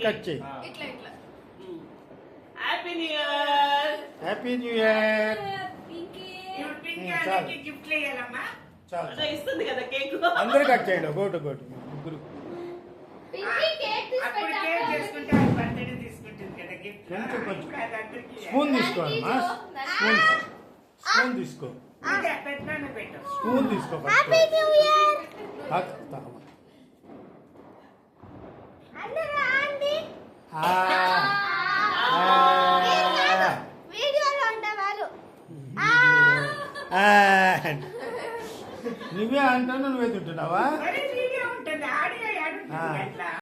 Cut చేయి. Happy new year. Happy new year. గిఫ్ట్లు ఇవ్వాలమ్మా. చాలు ఇస్తుంది కదా కేక్. అందరూ కట్ చేయండి గోటు ముగ్గురు. అప్పుడు కేక్ చేసుకుంటే బర్త్డే తీసుకుంటుంది కదా గిఫ్ట్. కొంచెం స్పూన్ తీసుకోవాలి మా స్పూన్ తీసుకో. స్పూన్ తీసుకో. Happy new year. వీడియోలో ఉండేవాళ్ళు నువ్వే అంటాను, నువ్వే తింటున్నావా?